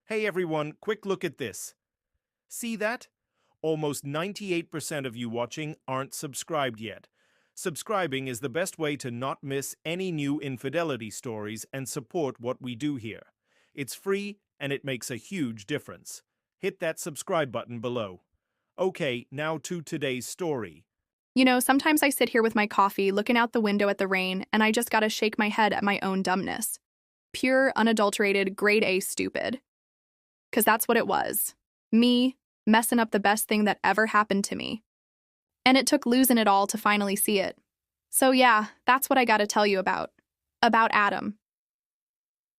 Hey everyone, quick look at this. See that? Almost 98% of you watching aren't subscribed yet. Subscribing is the best way to not miss any new infidelity stories and support what we do here. It's free and it makes a huge difference. Hit that subscribe button below. Okay, now to today's story. Sometimes I sit here with my coffee, looking out the window at the rain, and I just gotta shake my head at my own dumbness. Pure, unadulterated, grade A stupid. 'Cause that's what it was. Me, messing up the best thing that ever happened to me. And it took losing it all to finally see it. So yeah, that's what I gotta tell you about. About Adam.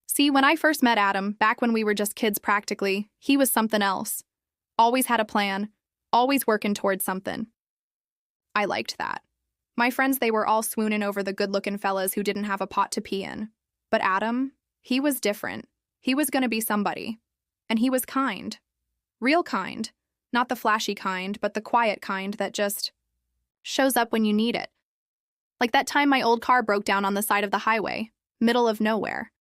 See, when I first met Adam, back when we were just kids practically, he was something else. Always had a plan, always working towards something. I liked that. My friends, they were all swooning over the good-looking fellas who didn't have a pot to pee in. But Adam, he was different. He was gonna be somebody. And he was kind. Real kind. Not the flashy kind, but the quiet kind that just shows up when you need it. Like that time my old car broke down on the side of the highway, middle of nowhere.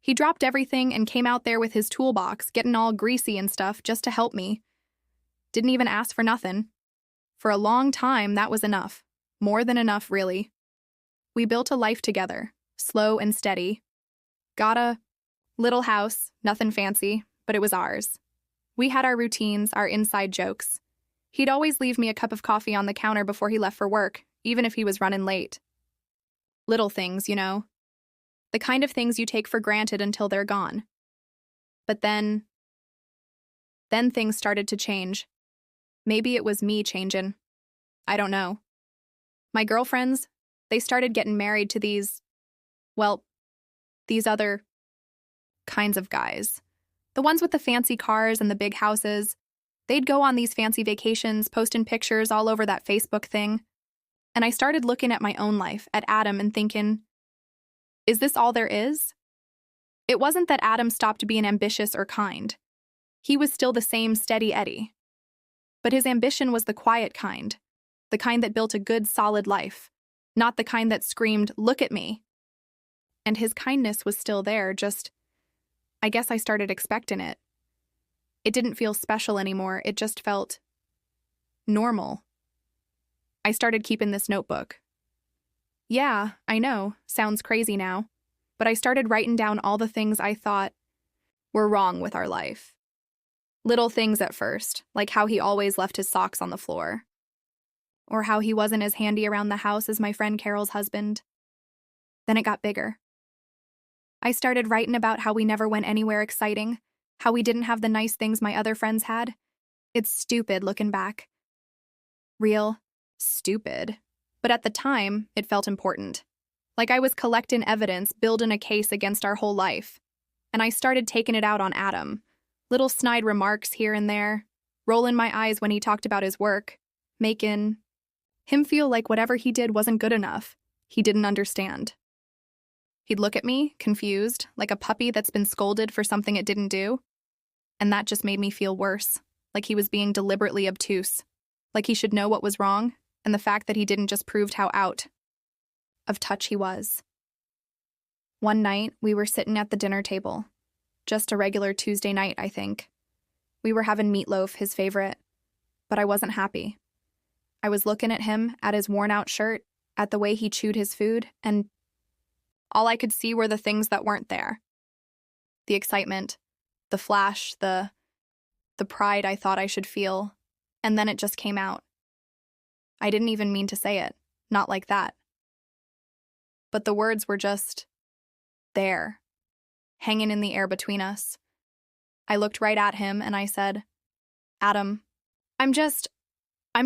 He dropped everything and came out there with his toolbox, getting all greasy and stuff just to help me. Didn't even ask for nothing. For a long time, that was enough. More than enough, really. We built a life together, slow and steady. Got a little house, nothing fancy, but it was ours. We had our routines, our inside jokes. He'd always leave me a cup of coffee on the counter before he left for work, even if he was running late. Little things, The kind of things you take for granted until they're gone. But then things started to change. Maybe it was me changing. I don't know. My girlfriends, they started getting married to these other kinds of guys. The ones with the fancy cars and the big houses. They'd go on these fancy vacations, posting pictures all over that Facebook thing. And I started looking at my own life, at Adam, and thinking, is this all there is? It wasn't that Adam stopped being ambitious or kind. He was still the same steady Eddie. But his ambition was the quiet kind, the kind that built a good, solid life, not the kind that screamed, "Look at me." And his kindness was still there, just, I guess I started expecting it. It didn't feel special anymore, it just felt normal. I started keeping this notebook. Yeah, I know, sounds crazy now, but I started writing down all the things I thought were wrong with our life. Little things at first, like how he always left his socks on the floor. Or how he wasn't as handy around the house as my friend Carol's husband. Then it got bigger. I started writing about how we never went anywhere exciting, how we didn't have the nice things my other friends had. It's stupid looking back. Real stupid. But at the time, it felt important. Like I was collecting evidence, building a case against our whole life. And I started taking it out on Adam. Little snide remarks here and there, rolling my eyes when he talked about his work, making him feel like whatever he did wasn't good enough. He didn't understand. He'd look at me, confused, like a puppy that's been scolded for something it didn't do. And that just made me feel worse, like he was being deliberately obtuse, like he should know what was wrong, and the fact that he didn't just proved how out of touch he was. One night, we were sitting at the dinner table. Just a regular Tuesday night, I think. We were having meatloaf, his favorite, but I wasn't happy. I was looking at him, at his worn-out shirt, at the way he chewed his food, and all I could see were the things that weren't there. The excitement, the flash, the pride I thought I should feel, and then it just came out. I didn't even mean to say it, not like that. But the words were just there, hanging in the air between us. I looked right at him and I said, "Adam, I'm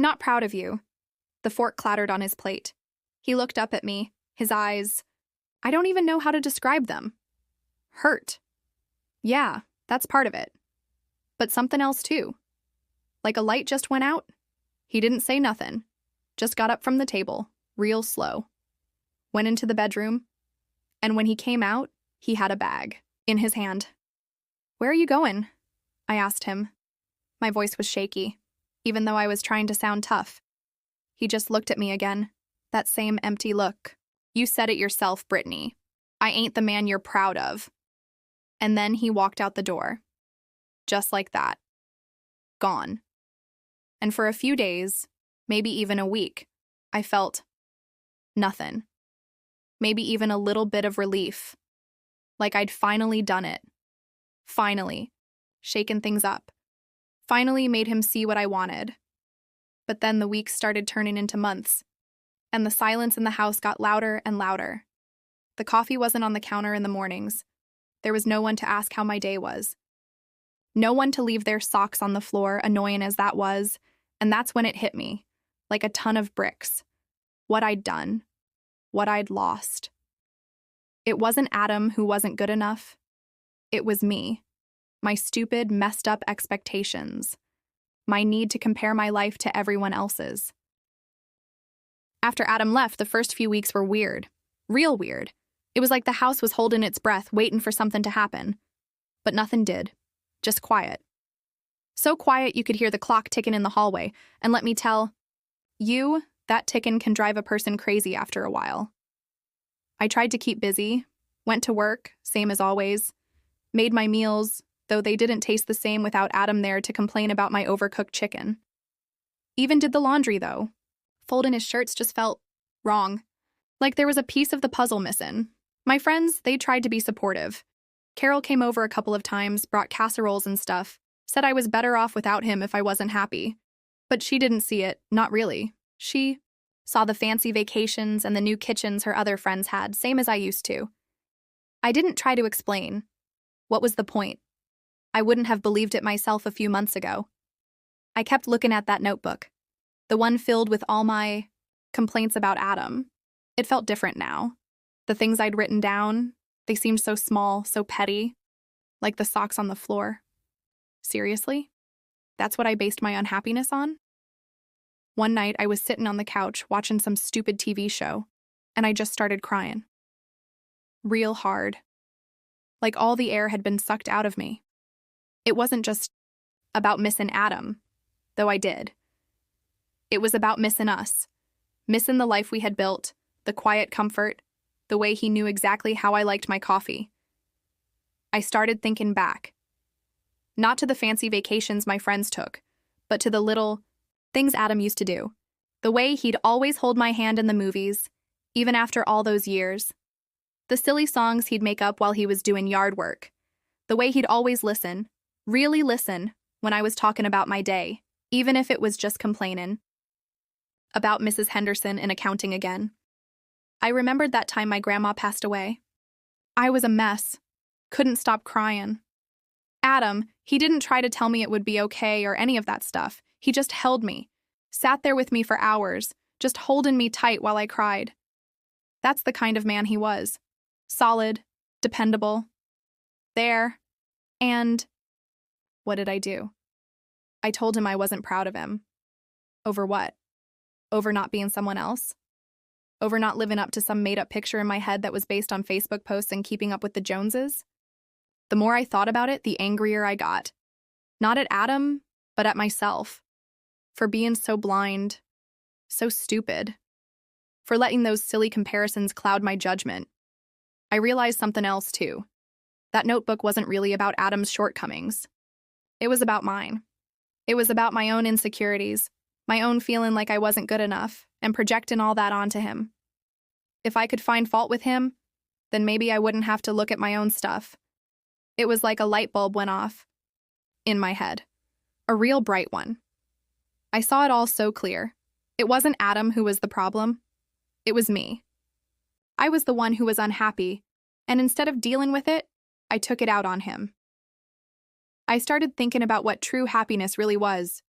not proud of you." The fork clattered on his plate. He looked up at me, his eyes, I don't even know how to describe them. Hurt. Yeah, that's part of it. But something else too. Like a light just went out. He didn't say nothing, just got up from the table, real slow. Went into the bedroom, and when he came out, he had a bag in his hand. "Where are you going?" I asked him. My voice was shaky, even though I was trying to sound tough. He just looked at me again, that same empty look. "You said it yourself, Brittany. I ain't the man you're proud of." And then he walked out the door, Just like that. Gone. And for a few days, maybe even a week, I felt nothing. Maybe even a little bit of relief. Like I'd finally done it. Finally. Shaken things up. Finally made him see what I wanted. But then the weeks started turning into months, and the silence in the house got louder and louder. The coffee wasn't on the counter in the mornings. There was no one to ask how my day was. No one to leave their socks on the floor, annoying as that was, and that's when it hit me, like a ton of bricks. What I'd done. What I'd lost. It wasn't Adam who wasn't good enough. It was me. My stupid, messed up expectations. My need to compare my life to everyone else's. After Adam left, the first few weeks were weird. Real weird. It was like the house was holding its breath, waiting for something to happen. But nothing did. Just quiet. So quiet you could hear the clock ticking in the hallway, and let me tell you, that ticking can drive a person crazy after a while. I tried to keep busy, went to work, same as always, made my meals, though they didn't taste the same without Adam there to complain about my overcooked chicken. Even did the laundry, though. Folding his shirts just felt wrong. Like there was a piece of the puzzle missing. My friends, they tried to be supportive. Carol came over a couple of times, brought casseroles and stuff, said I was better off without him if I wasn't happy. But she didn't see it, not really. She saw the fancy vacations and the new kitchens her other friends had, same as I used to. I didn't try to explain. What was the point? I wouldn't have believed it myself a few months ago. I kept looking at that notebook, the one filled with all my complaints about Adam. It felt different now. The things I'd written down, they seemed so small, so petty, like the socks on the floor. Seriously? That's what I based my unhappiness on? One night, I was sitting on the couch watching some stupid TV show, and I just started crying. Real hard. Like all the air had been sucked out of me. It wasn't just about missing Adam, though I did. It was about missing us, missing the life we had built, the quiet comfort, the way he knew exactly how I liked my coffee. I started thinking back. Not to the fancy vacations my friends took, but to the little things Adam used to do. The way he'd always hold my hand in the movies, even after all those years. The silly songs he'd make up while he was doing yard work. The way he'd always listen, really listen, when I was talking about my day, even if it was just complaining. About Mrs. Henderson in accounting again. I remembered that time my grandma passed away. I was a mess. Couldn't stop crying. Adam, he didn't try to tell me it would be okay or any of that stuff. He just held me, sat there with me for hours, just holding me tight while I cried. That's the kind of man he was. Solid, dependable. There. And what did I do? I told him I wasn't proud of him. Over what? Over not being someone else? Over not living up to some made-up picture in my head that was based on Facebook posts and keeping up with the Joneses? The more I thought about it, the angrier I got. Not at Adam, but at myself. For being so blind, so stupid. For letting those silly comparisons cloud my judgment. I realized something else, too. That notebook wasn't really about Adam's shortcomings. It was about mine. It was about my own insecurities, my own feeling like I wasn't good enough, and projecting all that onto him. If I could find fault with him, then maybe I wouldn't have to look at my own stuff. It was like a light bulb went off. In my head. A real bright one. I saw it all so clear. It wasn't Adam who was the problem. It was me. I was the one who was unhappy, and instead of dealing with it, I took it out on him. I started thinking about what true happiness really was.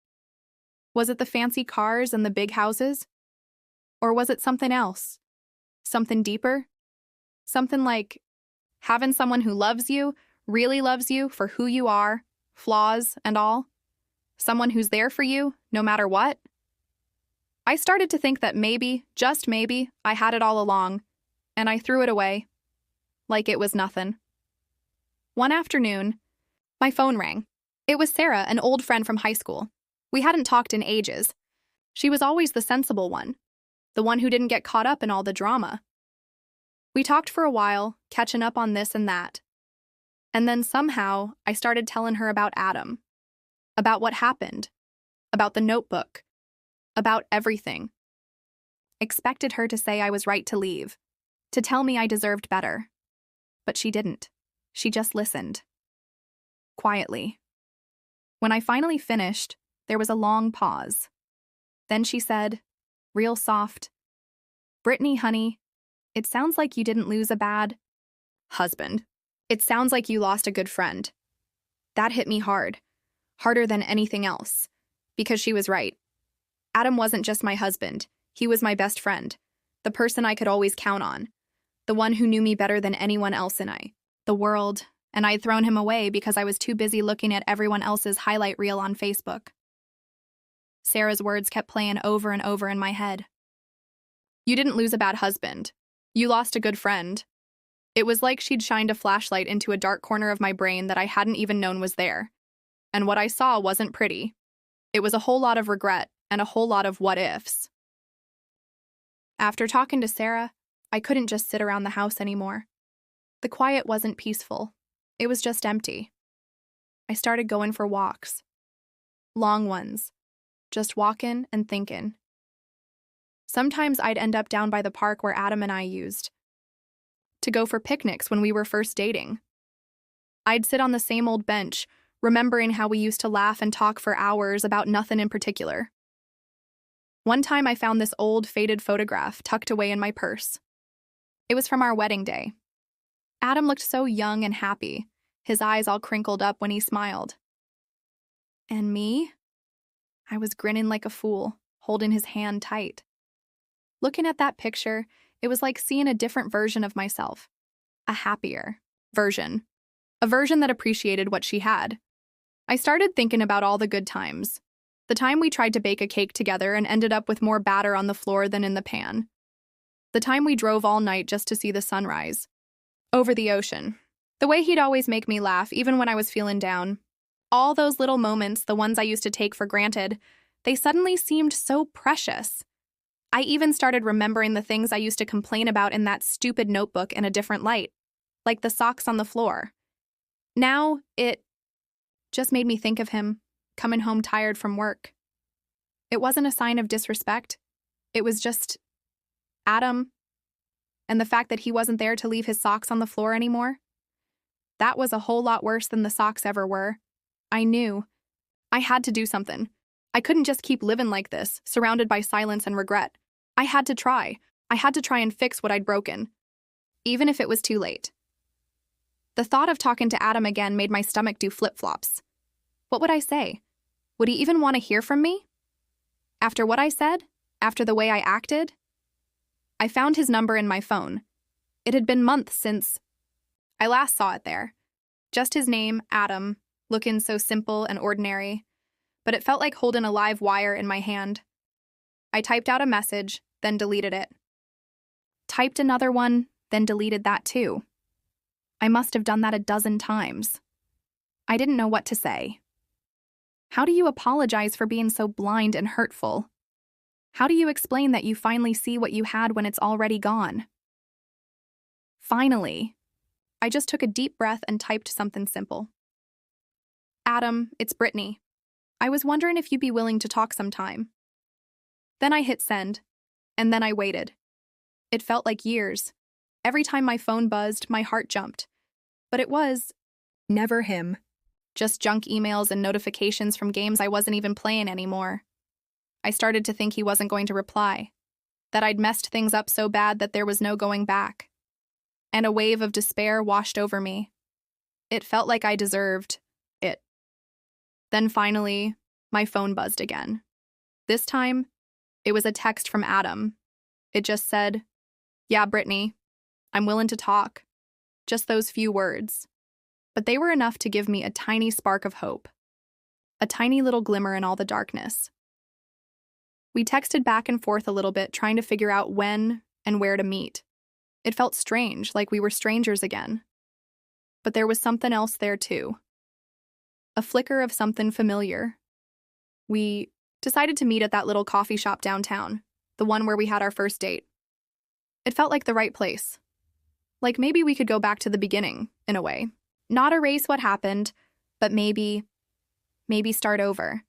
Was it the fancy cars and the big houses? Or was it something else? Something deeper? Something like having someone who loves you, really loves you for who you are, flaws and all? Someone who's there for you, no matter what? I started to think that maybe, just maybe, I had it all along, and I threw it away, like it was nothing. One afternoon, my phone rang. It was Sarah, an old friend from high school. We hadn't talked in ages. She was always the sensible one, the one who didn't get caught up in all the drama. We talked for a while, catching up on this and that. And then somehow, I started telling her about Adam, about what happened, about the notebook, about everything. Expected her to say I was right to leave, to tell me I deserved better. But she didn't. She just listened. Quietly. When I finally finished, there was a long pause. Then she said, real soft, "Brittany, honey, it sounds like you didn't lose a bad husband. It sounds like you lost a good friend." That hit me hard, harder than anything else, because she was right. Adam wasn't just my husband, he was my best friend, the person I could always count on, the one who knew me better than anyone else in the world, and I'd thrown him away because I was too busy looking at everyone else's highlight reel on Facebook. Sarah's words kept playing over and over in my head. You didn't lose a bad husband. You lost a good friend. It was like she'd shined a flashlight into a dark corner of my brain that I hadn't even known was there. And what I saw wasn't pretty. It was a whole lot of regret and a whole lot of what-ifs. After talking to Sarah, I couldn't just sit around the house anymore. The quiet wasn't peaceful. It was just empty. I started going for walks. Long ones. Just walking and thinking. Sometimes I'd end up down by the park where Adam and I used to go for picnics when we were first dating. I'd sit on the same old bench, remembering how we used to laugh and talk for hours about nothing in particular. One time I found this old, faded photograph tucked away in my purse. It was from our wedding day. Adam looked so young and happy, his eyes all crinkled up when he smiled. And me? I was grinning like a fool, holding his hand tight. Looking at that picture, it was like seeing a different version of myself. A happier version. A version that appreciated what she had. I started thinking about all the good times. The time we tried to bake a cake together and ended up with more batter on the floor than in the pan. The time we drove all night just to see the sunrise. Over the ocean. The way he'd always make me laugh, even when I was feeling down. All those little moments, the ones I used to take for granted, they suddenly seemed so precious. I even started remembering the things I used to complain about in that stupid notebook in a different light, like the socks on the floor. Now, it just made me think of him, coming home tired from work. It wasn't a sign of disrespect. It was just Adam, and the fact that he wasn't there to leave his socks on the floor anymore. That was a whole lot worse than the socks ever were. I knew. I had to do something. I couldn't just keep living like this, surrounded by silence and regret. I had to try. I had to try and fix what I'd broken, even if it was too late. The thought of talking to Adam again made my stomach do flip-flops. What would I say? Would he even want to hear from me? After what I said? After the way I acted? I found his number in my phone. It had been months since I last saw it there. Just his name, Adam, looking so simple and ordinary, but it felt like holding a live wire in my hand. I typed out a message, then deleted it. Typed another one, then deleted that too. I must have done that a dozen times. I didn't know what to say. How do you apologize for being so blind and hurtful? How do you explain that you finally see what you had when it's already gone? Finally, I just took a deep breath and typed something simple. Adam, it's Brittany. I was wondering if you'd be willing to talk sometime. Then I hit send, and then I waited. It felt like years. Every time my phone buzzed, my heart jumped. But it was never him. Just junk emails and notifications from games I wasn't even playing anymore. I started to think he wasn't going to reply, that I'd messed things up so bad that there was no going back. And a wave of despair washed over me. It felt like I deserved it. Then finally, my phone buzzed again. This time, it was a text from Adam. It just said, "Yeah, Brittany, I'm willing to talk." Just those few words. But they were enough to give me a tiny spark of hope. A tiny little glimmer in all the darkness. We texted back and forth a little bit, trying to figure out when and where to meet. It felt strange, like we were strangers again. But there was something else there too. A flicker of something familiar. We decided to meet at that little coffee shop downtown, the one where we had our first date. It felt like the right place. Like maybe we could go back to the beginning, in a way. Not erase what happened, but maybe start over.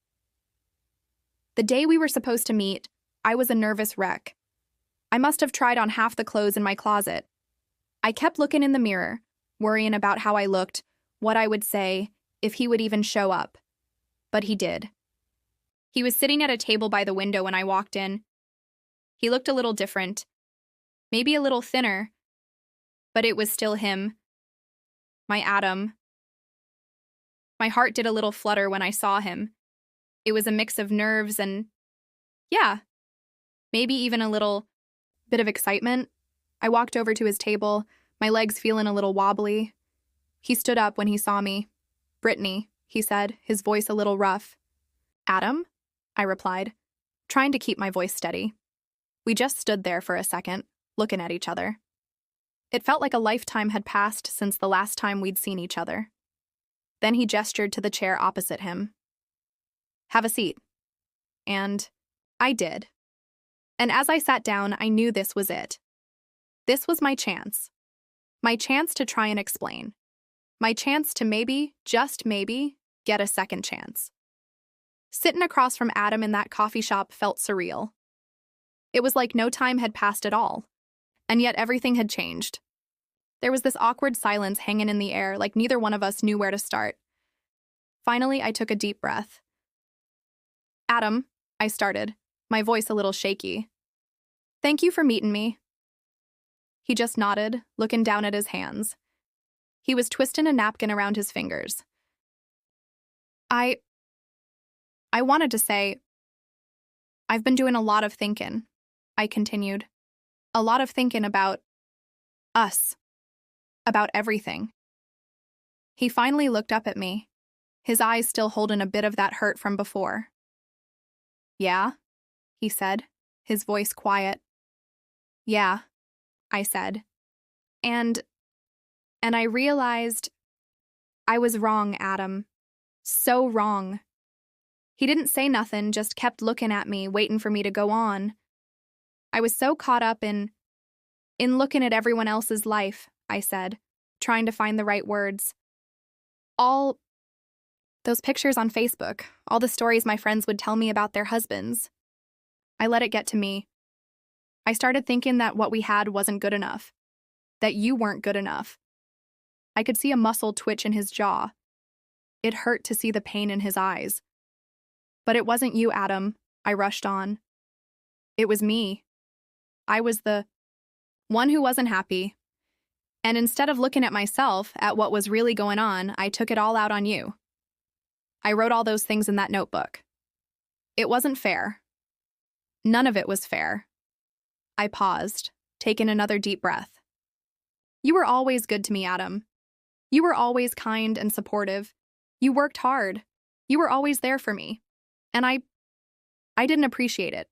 The day we were supposed to meet, I was a nervous wreck. I must have tried on half the clothes in my closet. I kept looking in the mirror, worrying about how I looked, what I would say, if he would even show up. But he did. He was sitting at a table by the window when I walked in. He looked a little different, maybe a little thinner, but it was still him. My Adam. My heart did a little flutter when I saw him. It was a mix of nerves and, yeah, maybe even a little bit of excitement. I walked over to his table, my legs feeling a little wobbly. He stood up when he saw me. "Brittany," he said, his voice a little rough. "Adam?" I replied, trying to keep my voice steady. We just stood there for a second, looking at each other. It felt like a lifetime had passed since the last time we'd seen each other. Then he gestured to the chair opposite him. "Have a seat." And I did. And as I sat down, I knew this was it. This was my chance. My chance to try and explain. My chance to maybe, just maybe, get a second chance. Sitting across from Adam in that coffee shop felt surreal. It was like no time had passed at all, and yet everything had changed. There was this awkward silence hanging in the air, like neither one of us knew where to start. Finally, I took a deep breath. "Adam," I started, my voice a little shaky. "Thank you for meeting me." He just nodded, looking down at his hands. He was twisting a napkin around his fingers. I wanted to say, "I've been doing a lot of thinking," I continued. "A lot of thinking about us, about everything." He finally looked up at me, his eyes still holding a bit of that hurt from before. "Yeah?" he said, his voice quiet. "Yeah," I said. And I realized I was wrong, Adam. So wrong. He didn't say nothing, just kept looking at me, waiting for me to go on. I was so caught up in looking at everyone else's life, I said, trying to find the right words. All those pictures on Facebook, all the stories my friends would tell me about their husbands. I let it get to me. I started thinking that what we had wasn't good enough, that you weren't good enough. I could see a muscle twitch in his jaw. It hurt to see the pain in his eyes. But it wasn't you, Adam, I rushed on. It was me. I was the one who wasn't happy. And instead of looking at myself, at what was really going on, I took it all out on you. I wrote all those things in that notebook. It wasn't fair. None of it was fair. I paused, taking another deep breath. You were always good to me, Adam. You were always kind and supportive. You worked hard. You were always there for me. And I didn't appreciate it.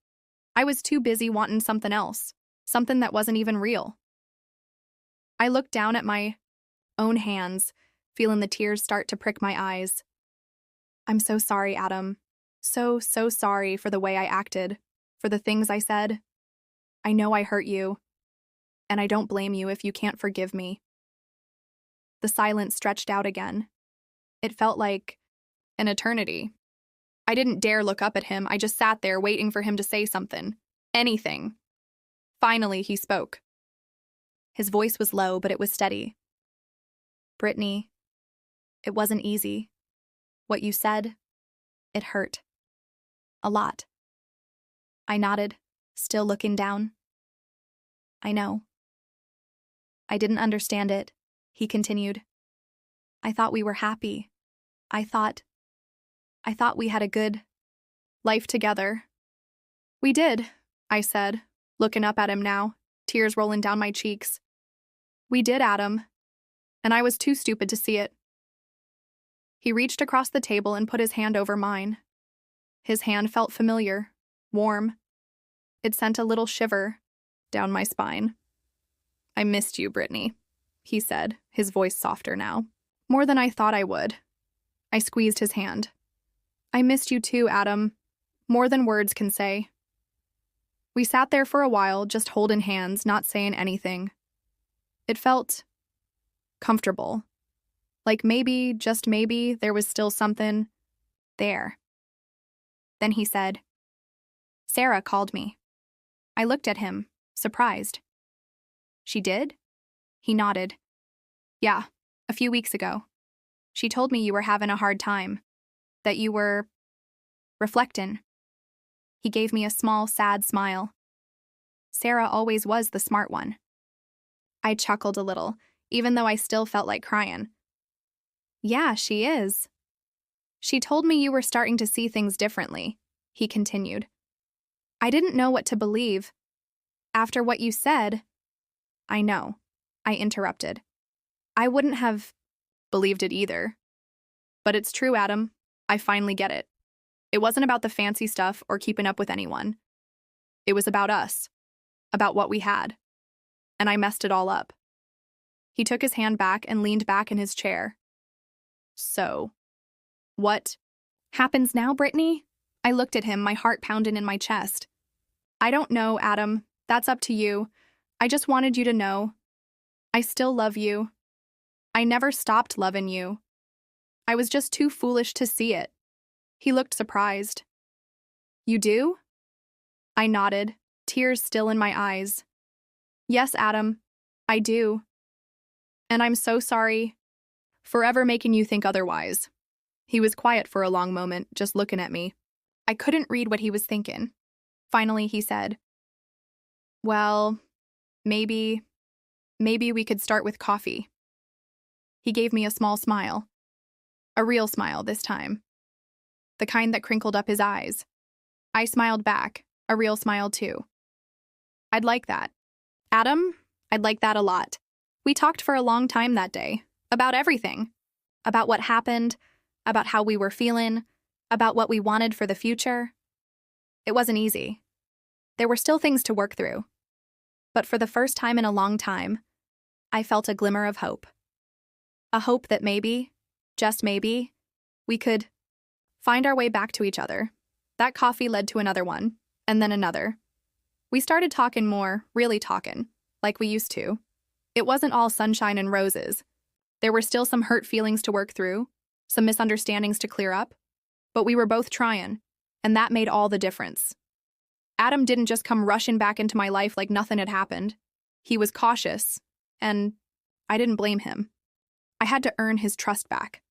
I was too busy wanting something else, something that wasn't even real. I looked down at my own hands, feeling the tears start to prick my eyes. I'm so sorry, Adam. So sorry for the way I acted, for the things I said. I know I hurt you, and I don't blame you if you can't forgive me. The silence stretched out again. It felt like an eternity. I didn't dare look up at him. I just sat there waiting for him to say something. Anything. Finally, he spoke. His voice was low, but it was steady. Brittany, it wasn't easy. What you said, it hurt. A lot. I nodded, still looking down. I know. I didn't understand it, he continued. I thought we were happy. I thought we had a good life together. We did, I said, looking up at him now, tears rolling down my cheeks. We did, Adam, and I was too stupid to see it. He reached across the table and put his hand over mine. His hand felt familiar, warm. It sent a little shiver down my spine. I missed you, Brittany, he said, his voice softer now. More than I thought I would. I squeezed his hand. I missed you too, Adam. More than words can say. We sat there for a while, just holding hands, not saying anything. It felt comfortable. Like maybe, just maybe, there was still something there. Then he said, "Sarah called me." I looked at him, surprised. "She did?" He nodded. "Yeah, a few weeks ago. She told me you were having a hard time, that you were reflectin'." He gave me a small, sad smile. Sarah always was the smart one. I chuckled a little, even though I still felt like crying. "Yeah, she is. She told me you were starting to see things differently," he continued. "I didn't know what to believe. After what you said—" "I know," I interrupted. "I wouldn't have believed it either. But it's true, Adam. I finally get it. It wasn't about the fancy stuff or keeping up with anyone. It was about us, about what we had. And I messed it all up." He took his hand back and leaned back in his chair. "So, what happens now, Brittany?" I looked at him, my heart pounding in my chest. "I don't know, Adam. That's up to you. I just wanted you to know. I still love you. I never stopped loving you. I was just too foolish to see it." He looked surprised. "You do?" I nodded, tears still in my eyes. "Yes, Adam, I do. And I'm so sorry for ever making you think otherwise." He was quiet for a long moment, just looking at me. I couldn't read what he was thinking. Finally, he said, "Well, maybe we could start with coffee." He gave me a small smile. A real smile this time. The kind that crinkled up his eyes. I smiled back, a real smile too. "I'd like that. Adam, I'd like that a lot." We talked for a long time that day, about everything. About what happened, about how we were feeling, about what we wanted for the future. It wasn't easy. There were still things to work through. But for the first time in a long time, I felt a glimmer of hope. A hope that maybe, just maybe, we could find our way back to each other. That coffee led to another one, and then another. We started talking more, really talking, like we used to. It wasn't all sunshine and roses. There were still some hurt feelings to work through, some misunderstandings to clear up, but we were both trying, and that made all the difference. Adam didn't just come rushing back into my life like nothing had happened. He was cautious, and I didn't blame him. I had to earn his trust back.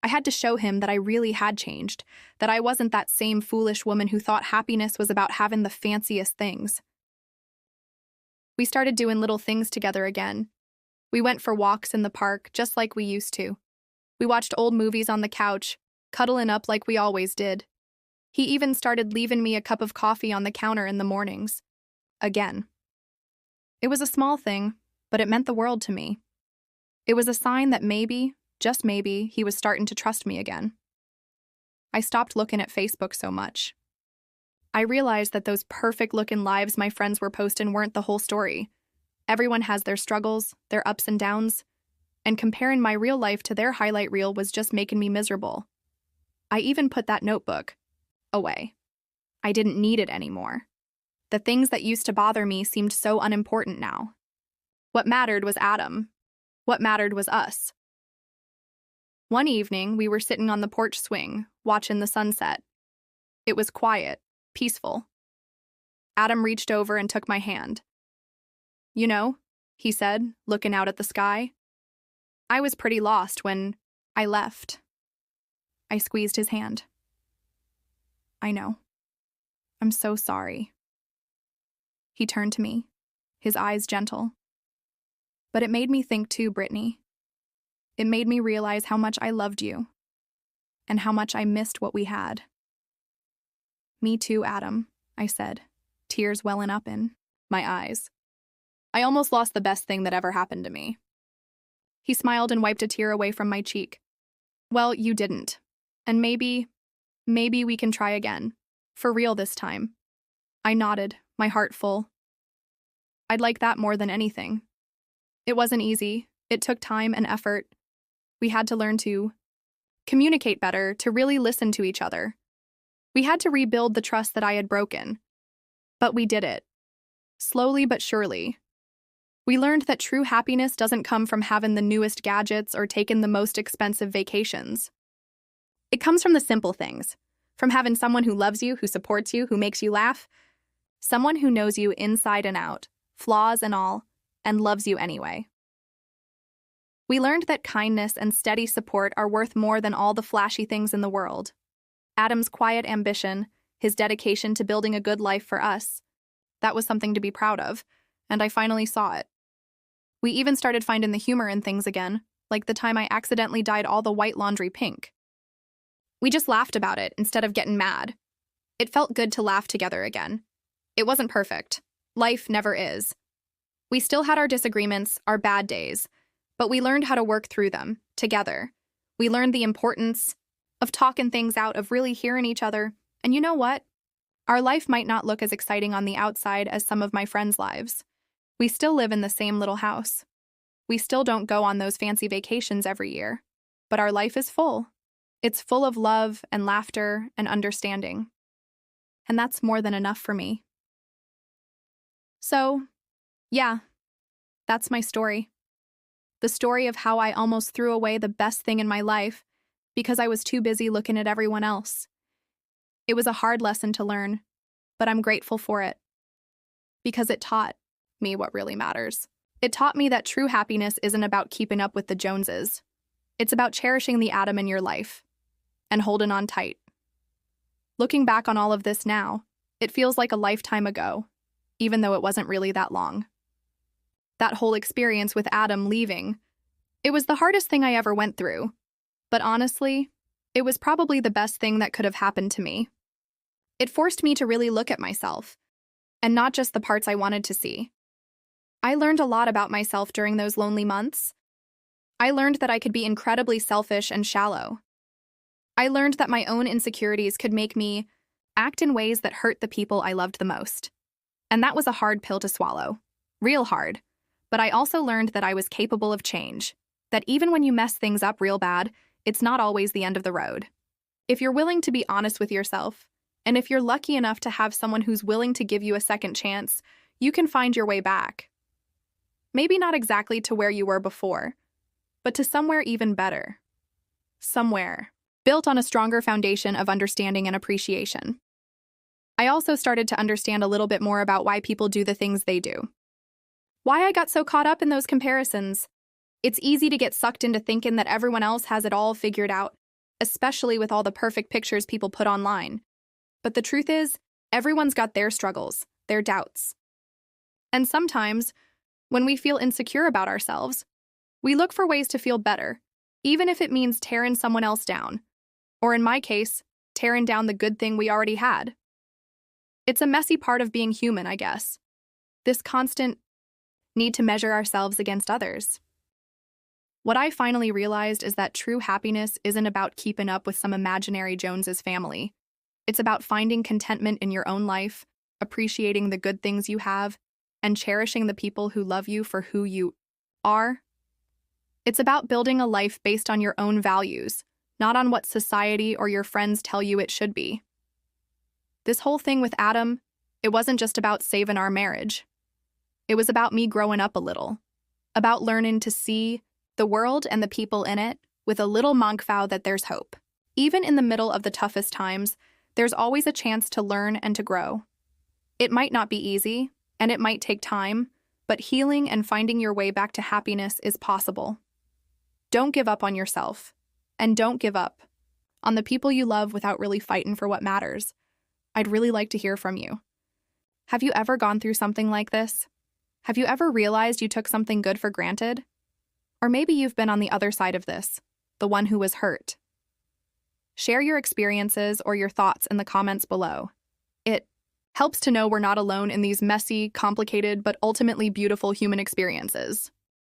I had to show him that I really had changed, that I wasn't that same foolish woman who thought happiness was about having the fanciest things. We started doing little things together again. We went for walks in the park, just like we used to. We watched old movies on the couch, cuddling up like we always did. He even started leaving me a cup of coffee on the counter in the mornings. Again. It was a small thing, but it meant the world to me. It was a sign that maybe, just maybe, he was starting to trust me again. I stopped looking at Facebook so much. I realized that those perfect-looking lives my friends were posting weren't the whole story. Everyone has their struggles, their ups and downs, and comparing my real life to their highlight reel was just making me miserable. I even put that notebook away. I didn't need it anymore. The things that used to bother me seemed so unimportant now. What mattered was Adam. What mattered was us. One evening, we were sitting on the porch swing, watching the sunset. It was quiet, peaceful. Adam reached over and took my hand. "You know," he said, looking out at the sky, "I was pretty lost when I left." I squeezed his hand. "I know. I'm so sorry." He turned to me, his eyes gentle. "But it made me think too, Brittany. It made me realize how much I loved you, and how much I missed what we had." "Me too, Adam," I said, tears welling up in my eyes. I almost lost the best thing that ever happened to me. He smiled and wiped a tear away from my cheek. "Well, you didn't. And maybe we can try again. For real this time." I nodded, my heart full. I'd like that more than anything. It wasn't easy. It took time and effort. We had to learn to communicate better, to really listen to each other. We had to rebuild the trust that I had broken. But we did it. Slowly but surely. We learned that true happiness doesn't come from having the newest gadgets or taking the most expensive vacations. It comes from the simple things, from having someone who loves you, who supports you, who makes you laugh, someone who knows you inside and out, flaws and all, and loves you anyway. We learned that kindness and steady support are worth more than all the flashy things in the world. Adam's quiet ambition, his dedication to building a good life for us, that was something to be proud of, and I finally saw it. We even started finding the humor in things again, like the time I accidentally dyed all the white laundry pink. We just laughed about it instead of getting mad. It felt good to laugh together again. It wasn't perfect. Life never is. We still had our disagreements, our bad days, but we learned how to work through them, together. We learned the importance of talking things out, of really hearing each other, and you know what? Our life might not look as exciting on the outside as some of my friends' lives. We still live in the same little house. We still don't go on those fancy vacations every year, but our life is full. It's full of love and laughter and understanding. And that's more than enough for me. So, yeah, that's my story. The story of how I almost threw away the best thing in my life because I was too busy looking at everyone else. It was a hard lesson to learn, but I'm grateful for it because it taught me what really matters. It taught me that true happiness isn't about keeping up with the Joneses. It's about cherishing the Adam in your life and holding on tight. Looking back on all of this now, it feels like a lifetime ago, even though it wasn't really that long. That whole experience with Adam leaving, it was the hardest thing I ever went through. But honestly, it was probably the best thing that could have happened to me. It forced me to really look at myself, and not just the parts I wanted to see. I learned a lot about myself during those lonely months. I learned that I could be incredibly selfish and shallow. I learned that my own insecurities could make me act in ways that hurt the people I loved the most. And that was a hard pill to swallow. Real hard. But I also learned that I was capable of change. That even when you mess things up real bad, it's not always the end of the road. If you're willing to be honest with yourself, and if you're lucky enough to have someone who's willing to give you a second chance, you can find your way back. Maybe not exactly to where you were before, but to somewhere even better. Somewhere built on a stronger foundation of understanding and appreciation. I also started to understand a little bit more about why people do the things they do. Why I got so caught up in those comparisons. It's easy to get sucked into thinking that everyone else has it all figured out, especially with all the perfect pictures people put online. But the truth is, everyone's got their struggles, their doubts. And sometimes, when we feel insecure about ourselves, we look for ways to feel better, even if it means tearing someone else down. Or in my case, tearing down the good thing we already had. It's a messy part of being human, I guess. This constant need to measure ourselves against others. What I finally realized is that true happiness isn't about keeping up with some imaginary Joneses family. It's about finding contentment in your own life, appreciating the good things you have, and cherishing the people who love you for who you are. It's about building a life based on your own values, not on what society or your friends tell you it should be. This whole thing with Adam, it wasn't just about saving our marriage. It was about me growing up a little, about learning to see the world and the people in it with a little monk vow that there's hope. Even in the middle of the toughest times, there's always a chance to learn and to grow. It might not be easy, and it might take time, but healing and finding your way back to happiness is possible. Don't give up on yourself, and don't give up on the people you love without really fighting for what matters. I'd really like to hear from you. Have you ever gone through something like this? Have you ever realized you took something good for granted? Or maybe you've been on the other side of this, the one who was hurt. Share your experiences or your thoughts in the comments below. It helps to know we're not alone in these messy, complicated, but ultimately beautiful human experiences.